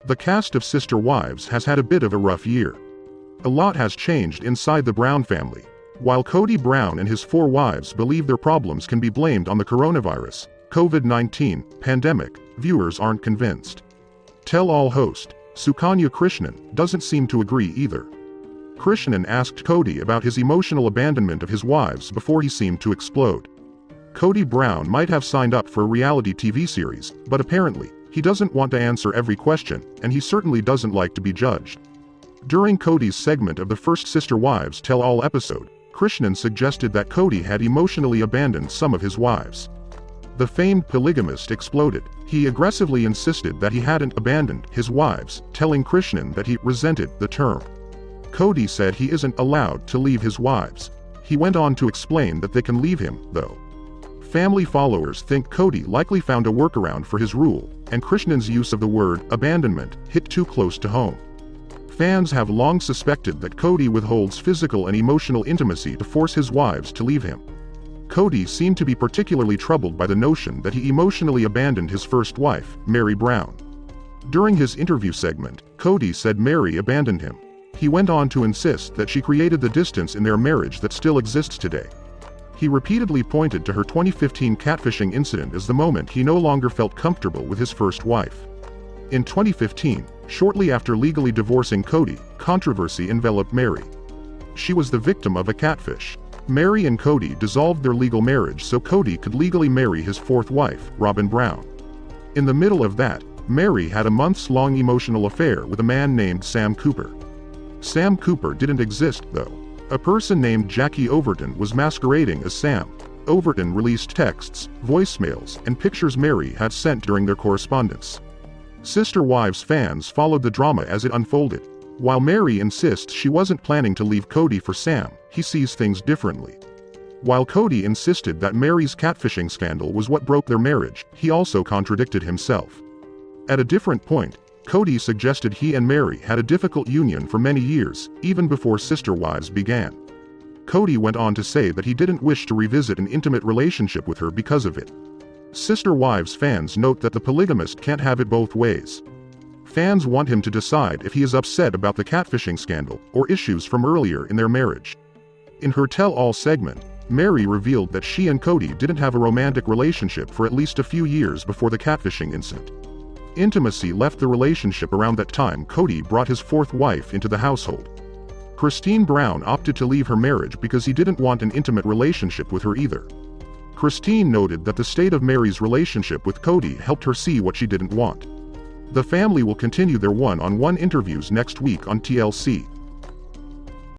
The cast of Sister Wives has had a bit of a rough year. A lot has changed inside the Brown family. While Kody Brown and his 4 wives believe their problems can be blamed on the coronavirus, COVID-19 pandemic, viewers aren't convinced. Tell-all host, Sukanya Krishnan, doesn't seem to agree either. Krishnan asked Kody about his emotional abandonment of his wives before he seemed to explode. Kody Brown might have signed up for a reality TV series, but apparently, he doesn't want to answer every question, and he certainly doesn't like to be judged. During Kody's segment of the first Sister Wives Tell-All episode, Krishnan suggested that Kody had emotionally abandoned some of his wives. The famed polygamist exploded. He aggressively insisted that he hadn't abandoned his wives, telling Krishnan that he resented the term. Kody said he isn't allowed to leave his wives. He went on to explain that they can leave him, though. Family followers think Kody likely found a workaround for his rule, and Krishnan's use of the word abandonment hit too close to home. Fans have long suspected that Kody withholds physical and emotional intimacy to force his wives to leave him. Kody seemed to be particularly troubled by the notion that he emotionally abandoned his first wife, Meri Brown. During his interview segment, Kody said Meri abandoned him. He went on to insist that she created the distance in their marriage that still exists today. He repeatedly pointed to her 2015 catfishing incident as the moment he no longer felt comfortable with his first wife. In 2015, shortly after legally divorcing Kody, controversy enveloped Meri. She was the victim of a catfish. Meri and Kody dissolved their legal marriage so Kody could legally marry his 4th wife, Robin Brown. In the middle of that, Meri had a months-long emotional affair with a man named Sam Cooper. Sam Cooper didn't exist, though. A person named Jackie Overton was masquerading as Sam. Overton released texts, voicemails, and pictures Meri had sent during their correspondence. Sister Wives fans followed the drama as it unfolded. While Meri insists she wasn't planning to leave Kody for Sam, he sees things differently. While Kody insisted that Meri's catfishing scandal was what broke their marriage, he also contradicted himself. At a different point, Kody suggested he and Meri had a difficult union for many years, even before Sister Wives began. Kody went on to say that he didn't wish to revisit an intimate relationship with her because of it. Sister Wives fans note that the polygamist can't have it both ways. Fans want him to decide if he is upset about the catfishing scandal or issues from earlier in their marriage. In her tell-all segment, Meri revealed that she and Kody didn't have a romantic relationship for at least a few years before the catfishing incident. Intimacy left the relationship around that time Kody brought his 4th wife into the household. Christine Brown opted to leave her marriage because he didn't want an intimate relationship with her either. Christine noted that the state of Meri's relationship with Kody helped her see what she didn't want. The family will continue their one-on-one interviews next week on TLC.